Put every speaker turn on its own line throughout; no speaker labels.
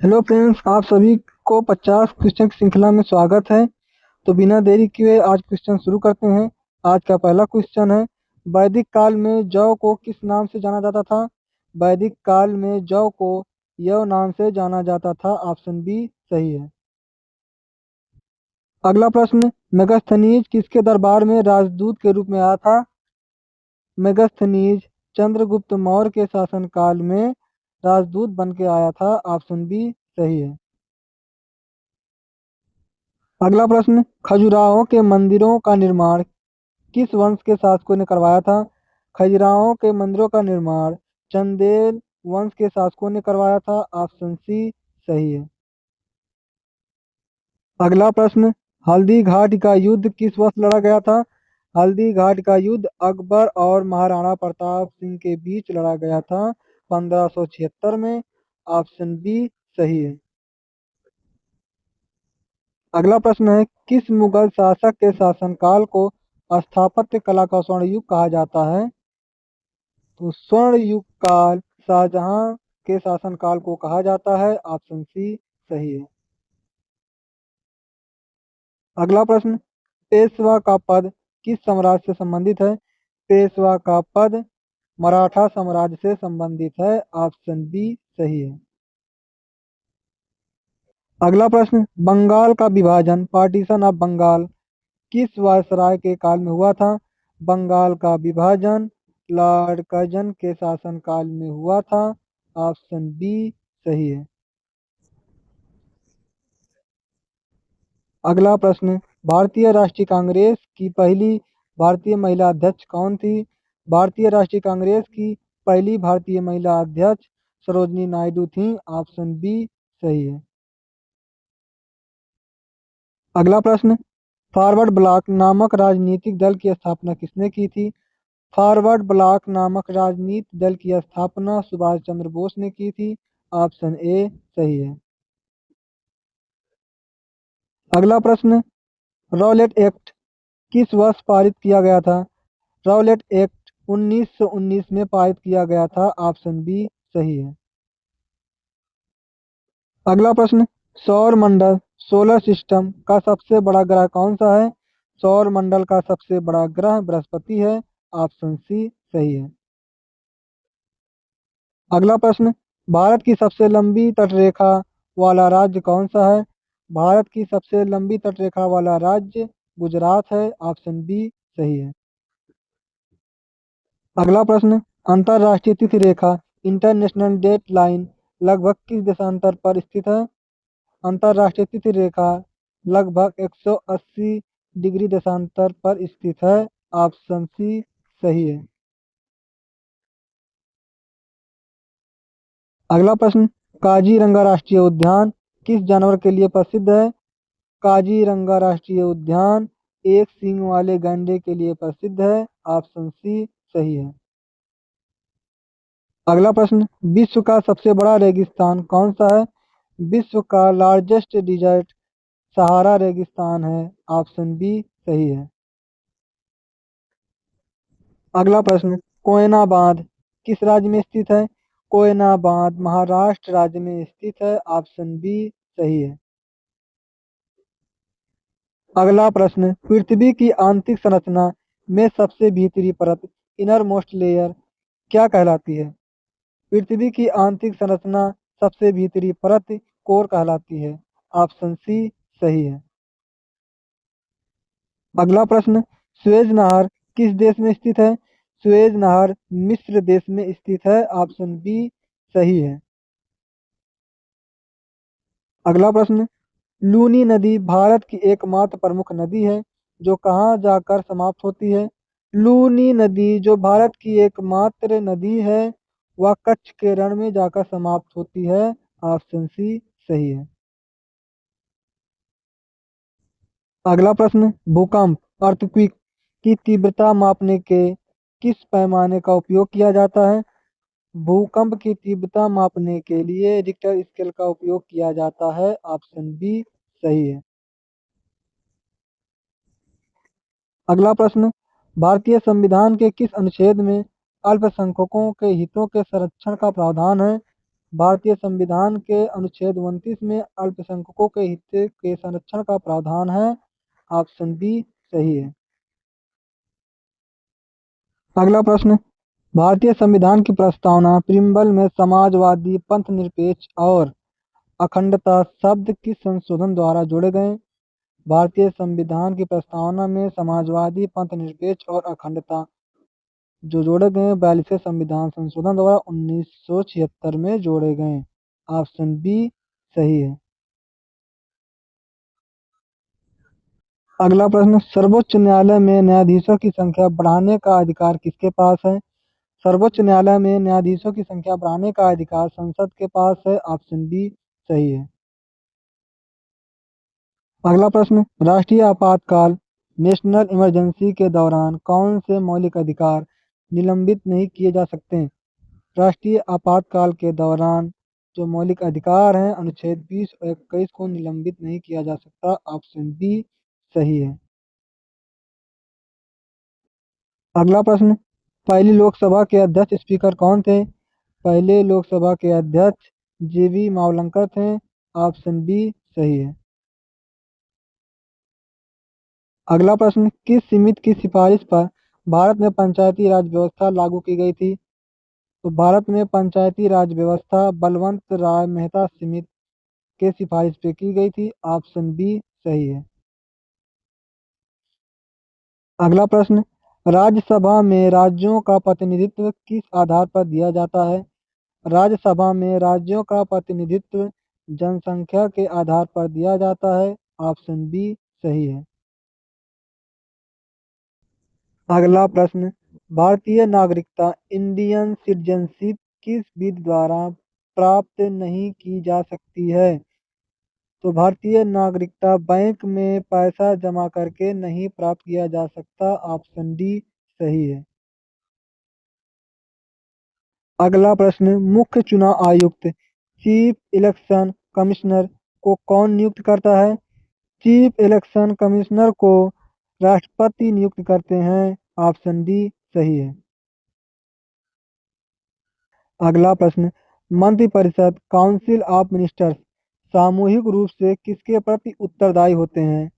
Hello friends, आप सभी को 50 क्वेश्चन की श्रृंखला में स्वागत है। तो बिना देरी किए आज क्वेश्चन शुरू करते हैं। आज का पहला क्वेश्चन है, वैदिक काल में जौ को किस नाम से जाना जाता था? वैदिक काल में जौ को यव नाम से जाना जाता था। ऑप्शन बी सही है। अगला प्रश्न, मेगास्थनीज किसके दरबार में राजदूत के रूप में आया था? मेगास्थनीज चंद्रगुप्त मौर्य के शासनकाल में राजदूत बन के आया था। ऑप्शन बी सही है। अगला प्रश्न, खजुराहो के मंदिरों का निर्माण किस वंश के शासकों ने करवाया था? खजुराहो के मंदिरों का निर्माण चंदेल वंश के शासकों ने करवाया था। ऑप्शन सी सही है। अगला प्रश्न, हल्दी घाटी का युद्ध किस वर्ष लड़ा गया था? हल्दी घाटी का युद्ध अकबर और महाराणा प्रताप सिंह के बीच लड़ा गया था 1576 में। ऑप्शन बी सही है। अगला प्रश्न है, किस मुगल शासक के शासनकाल को स्थापत्य कला का स्वर्ण युग कहा जाता है? तो स्वर्ण युग काल शाहजहां के शासनकाल को कहा जाता है। ऑप्शन सी सही है। अगला प्रश्न, पेशवा का पद किस साम्राज्य से संबंधित है? पेशवा का पद मराठा साम्राज्य से संबंधित है। ऑप्शन बी सही है। अगला प्रश्न, बंगाल का विभाजन पार्टीशन ऑफ बंगाल किस वायसराय के काल में हुआ था? बंगाल का विभाजन लॉर्ड कर्जन के शासनकाल में हुआ था। ऑप्शन बी सही है। अगला प्रश्न, भारतीय राष्ट्रीय कांग्रेस की पहली भारतीय महिला अध्यक्ष कौन थी? भारतीय राष्ट्रीय कांग्रेस की पहली भारतीय महिला अध्यक्ष सरोजनी नायडू थी। ऑप्शन बी सही है। अगला प्रश्न, फॉरवर्ड ब्लॉक नामक राजनीतिक दल की स्थापना किसने की थी? फॉरवर्ड ब्लॉक नामक राजनीतिक दल की स्थापना सुभाष चंद्र बोस ने की थी। ऑप्शन ए सही है। अगला प्रश्न, रॉलेट एक्ट किस वर्ष पारित किया गया था? रॉलेट एक्ट 1919 में पारित किया गया था। ऑप्शन बी सही है। अगला प्रश्न, सौर मंडल सोलर सिस्टम का सबसे बड़ा ग्रह कौन सा है? सौर मंडल का सबसे बड़ा ग्रह बृहस्पति है। ऑप्शन सी सही है। अगला प्रश्न, भारत की सबसे लंबी तटरेखा वाला राज्य कौन सा है? भारत की सबसे लंबी तटरेखा वाला राज्य गुजरात है। ऑप्शन बी सही है। अगला प्रश्न, अंतरराष्ट्रीय तिथि रेखा इंटरनेशनल डेट लाइन लगभग किस देशांतर पर स्थित है? अंतरराष्ट्रीय तिथि रेखा लगभग 180 डिग्री देशांतर पर स्थित है। ऑप्शन सी सही है। अगला प्रश्न, काजीरंगा राष्ट्रीय उद्यान किस जानवर के लिए प्रसिद्ध है? काजीरंगा राष्ट्रीय उद्यान एक सींग वाले गैंडे के लिए प्रसिद्ध है। ऑप्शन सी सही है। अगला प्रश्न, विश्व का सबसे बड़ा रेगिस्तान कौन सा है? विश्व का लार्जेस्ट डिजर्ट सहारा रेगिस्तान है। ऑप्शन बी सही है। अगला प्रश्न, कोयना बांध किस राज्य में स्थित है? कोयना बांध महाराष्ट्र राज्य में स्थित है। ऑप्शन बी सही है। अगला प्रश्न, पृथ्वी की आंतरिक संरचना में सबसे भीतरी परत इनर मोस्ट लेयर क्या कहलाती है? पृथ्वी की आंतरिक संरचना सबसे भीतरी परत कोर कहलाती है। ऑप्शन सी सही है। अगला प्रश्न, सुएज नहर किस देश में स्थित है? सुएज नहर मिस्र देश में स्थित है। ऑप्शन बी सही है। अगला प्रश्न, लूनी नदी भारत की एकमात्र प्रमुख नदी है जो कहाँ जाकर समाप्त होती है? लूनी नदी जो भारत की एकमात्र नदी है वह कच्छ के रण में जाकर समाप्त होती है। ऑप्शन सी सही है। अगला प्रश्न, भूकंप अर्थक्वेक की तीव्रता मापने के किस पैमाने का उपयोग किया जाता है? भूकंप की तीव्रता मापने के लिए रिक्टर स्केल का उपयोग किया जाता है। ऑप्शन बी सही है। अगला प्रश्न, भारतीय संविधान के किस अनुच्छेद में अल्पसंख्यकों के हितों के संरक्षण का प्रावधान है? भारतीय संविधान के अनुच्छेद 29 में अल्पसंख्यकों के हित के संरक्षण का प्रावधान है। ऑप्शन बी सही है। अगला प्रश्न, भारतीय संविधान की प्रस्तावना प्रियम्बल में समाजवादी, पंथनिरपेक्ष और अखंडता शब्द किस संशोधन द्वारा जोड़े गए? भारतीय संविधान की प्रस्तावना में समाजवादी, पंथनिरपेक्ष और अखंडता जो जोड़े गए 42वें संविधान संशोधन द्वारा 1976 में जोड़े गए। ऑप्शन बी सही है। अगला प्रश्न, सर्वोच्च न्यायालय में न्यायाधीशों की संख्या बढ़ाने का अधिकार किसके पास है? सर्वोच्च न्यायालय में न्यायाधीशों की संख्या बढ़ाने का अधिकार संसद के पास है। ऑप्शन बी सही है। अगला प्रश्न, राष्ट्रीय आपातकाल नेशनल इमरजेंसी के दौरान कौन से मौलिक अधिकार निलंबित नहीं किए जा सकते? राष्ट्रीय आपातकाल के दौरान जो मौलिक अधिकार हैं अनुच्छेद 20 और 21 को निलंबित नहीं किया जा सकता। ऑप्शन बी सही है। अगला प्रश्न, पहली लोकसभा के अध्यक्ष स्पीकर कौन थे? पहले लोकसभा के अध्यक्ष जीवी मावलंकर थे। ऑप्शन बी सही है। अगला प्रश्न, किस समिति की सिफारिश पर भारत में पंचायती राज व्यवस्था लागू की गई थी? तो भारत में पंचायती राज व्यवस्था बलवंत राय मेहता समिति के सिफारिश पे की गई थी। ऑप्शन बी सही है। अगला प्रश्न, राज्यसभा में राज्यों का प्रतिनिधित्व किस आधार पर दिया जाता है? राज्यसभा में राज्यों का प्रतिनिधित्व जनसंख्या के आधार पर दिया जाता है। ऑप्शन बी सही है। अगला प्रश्न, भारतीय नागरिकता इंडियन सिटीजनशिप किस विधि द्वारा प्राप्त नहीं की जा सकती है? तो भारतीय नागरिकता बैंक में पैसा जमा करके नहीं प्राप्त किया जा सकता। ऑप्शन डी सही है। अगला प्रश्न, मुख्य चुनाव आयुक्त चीफ इलेक्शन कमिश्नर को कौन नियुक्त करता है? चीफ इलेक्शन कमिश्नर को राष्ट्रपति नियुक्त करते हैं। ऑप्शन डी सही है। अगला प्रश्न, मंत्रिपरिषद काउंसिल ऑफ मिनिस्टर्स सामूहिक रूप से किसके प्रति उत्तरदायी होते हैं?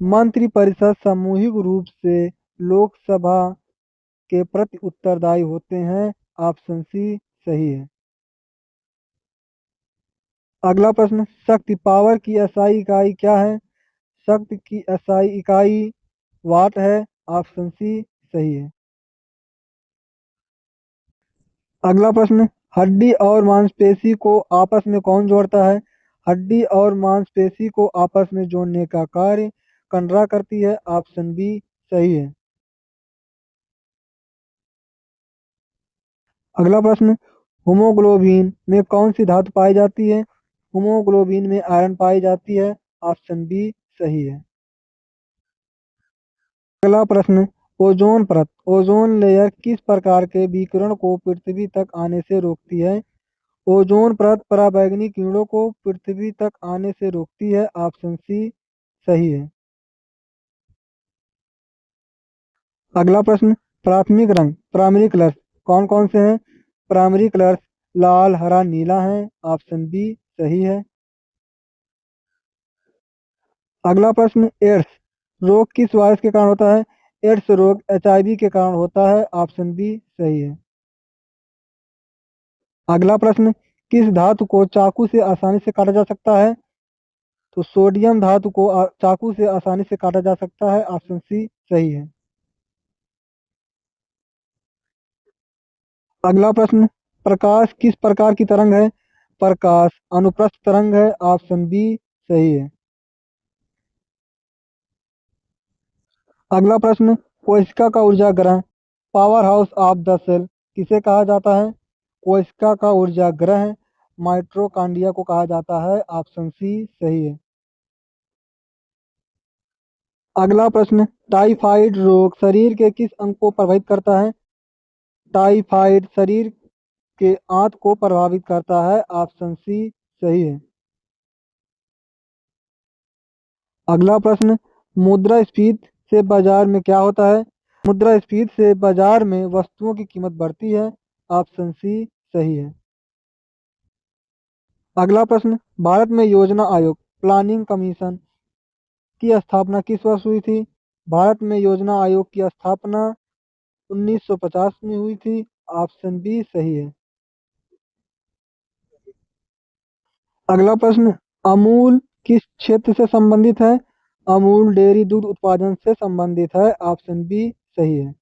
मंत्रिपरिषद सामूहिक रूप से लोकसभा के प्रति उत्तरदायी होते हैं। ऑप्शन सी सही है। अगला प्रश्न, शक्ति पावर की एसआई इकाई क्या है? शक्ति की एसआई इकाई वाट है। ऑप्शन सी सही है। अगला प्रश्न, हड्डी और मांसपेशी को आपस में कौन जोड़ता है? हड्डी और मांसपेशी को आपस में जोड़ने का कार्य कंडरा करती है। ऑप्शन बी सही है। अगला प्रश्न, हीमोग्लोबिन में कौन सी धातु पाई जाती है? हीमोग्लोबिन में आयरन पाई जाती है। ऑप्शन बी सही है। अगला प्रश्न, ओजोन परत ओजोन लेयर किस प्रकार के विकिरण को पृथ्वी तक आने से रोकती है? ओजोन परत पराबैंगनी किरणों को पृथ्वी तक आने से रोकती है। ऑप्शन सी सही है। अगला प्रश्न, प्राथमिक रंग प्राइमरी कलर्स कौन कौन से हैं? प्राइमरी कलर्स लाल, हरा, नीला है। ऑप्शन बी सही है। अगला प्रश्न, एड्स रोग किस वायरस के कारण होता है? एड्स रोग एचआईवी के कारण होता है। ऑप्शन बी सही है। अगला प्रश्न, किस धातु को चाकू से आसानी से काटा जा सकता है? तो सोडियम धातु को चाकू से आसानी से काटा जा सकता है। ऑप्शन सी सही है। अगला प्रश्न, प्रकाश किस प्रकार की तरंग है? प्रकाश अनुप्रस्थ तरंग है। ऑप्शन बी सही है। अगला प्रश्न, कोशिका का ऊर्जा ग्रह power house of the cell किसे कहा जाता है? कोशिका का ऊर्जा ग्रह माइटोकॉन्ड्रिया को कहा जाता है। ऑप्शन सी सही है। अगला प्रश्न, टाइफाइड रोग शरीर के किस अंग को प्रभावित करता है? टाइफाइड शरीर के आंत को प्रभावित करता है। ऑप्शन सी सही है। अगला प्रश्न, मुद्रास्फीति से बाजार में क्या होता है? मुद्रास्फीति से बाजार में वस्तुओं की कीमत बढ़ती है। ऑप्शन सी सही है। अगला प्रश्न, भारत में योजना आयोग प्लानिंग कमीशन की स्थापना किस वर्ष हुई थी? भारत में योजना आयोग की स्थापना 1950 में हुई थी। ऑप्शन बी सही है। अगला प्रश्न, अमूल किस क्षेत्र से संबंधित है? अमूल डेयरी दूध उत्पादन से संबंधित है। ऑप्शन बी सही है।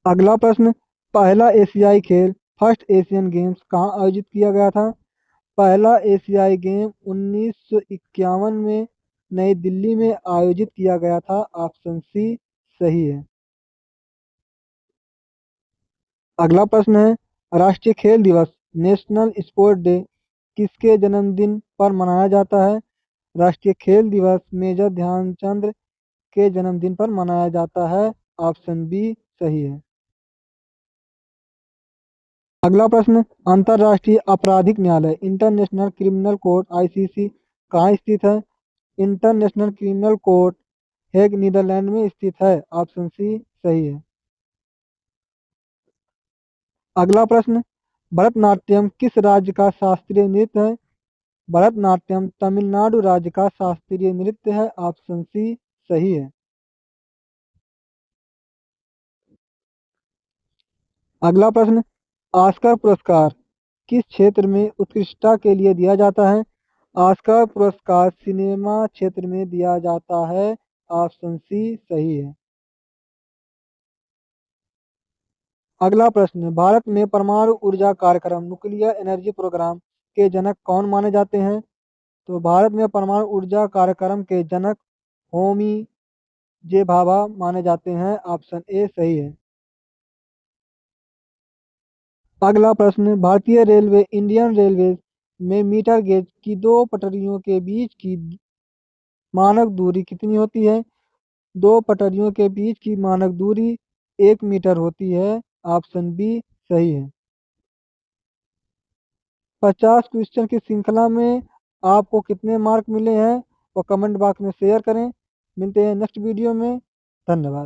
अगला प्रश्न, पहला एशियाई खेल फर्स्ट एशियन गेम्स कहाँ आयोजित किया गया था? पहला एशियाई गेम 1951 में नई दिल्ली में आयोजित किया गया था। ऑप्शन सी सही है। अगला प्रश्न है, राष्ट्रीय खेल दिवस नेशनल स्पोर्ट डे किसके जन्मदिन पर मनाया जाता है? राष्ट्रीय खेल दिवस मेजर ध्यानचंद के जन्मदिन पर मनाया जाता है। ऑप्शन बी सही है। अगला प्रश्न, अंतर्राष्ट्रीय आपराधिक न्यायालय इंटरनेशनल क्रिमिनल कोर्ट आईसीसी कहाँ स्थित है? International criminal court Hague Netherland में स्थित है। ऑप्शन सी सही है। अगला प्रश्न, भरतनाट्यम किस राज्य का शास्त्रीय नृत्य है? भरतनाट्यम तमिलनाडु राज्य का शास्त्रीय नृत्य है। ऑप्शन सी सही है। अगला प्रश्न, ऑस्कर पुरस्कार किस क्षेत्र में उत्कृष्टता के लिए दिया जाता है? ऑस्कर पुरस्कार सिनेमा क्षेत्र में दिया जाता है। ऑप्शन सी सही है। अगला प्रश्न, भारत में परमाणु ऊर्जा कार्यक्रम न्यूक्लियर एनर्जी प्रोग्राम के जनक कौन माने जाते हैं? तो भारत में परमाणु ऊर्जा कार्यक्रम के जनक होमी जे भाभा माने जाते हैं। ऑप्शन ए सही है। अगला प्रश्न, भारतीय रेलवे इंडियन रेलवे में मीटर गेज की दो पटरियों के बीच की मानक दूरी कितनी होती है? दो पटरियों के बीच की मानक दूरी 1 मीटर होती है। ऑप्शन बी सही है। 50 क्वेश्चन की श्रृंखला में आपको कितने मार्क मिले हैं वो कमेंट बॉक्स में शेयर करें। मिलते हैं नेक्स्ट वीडियो में। धन्यवाद।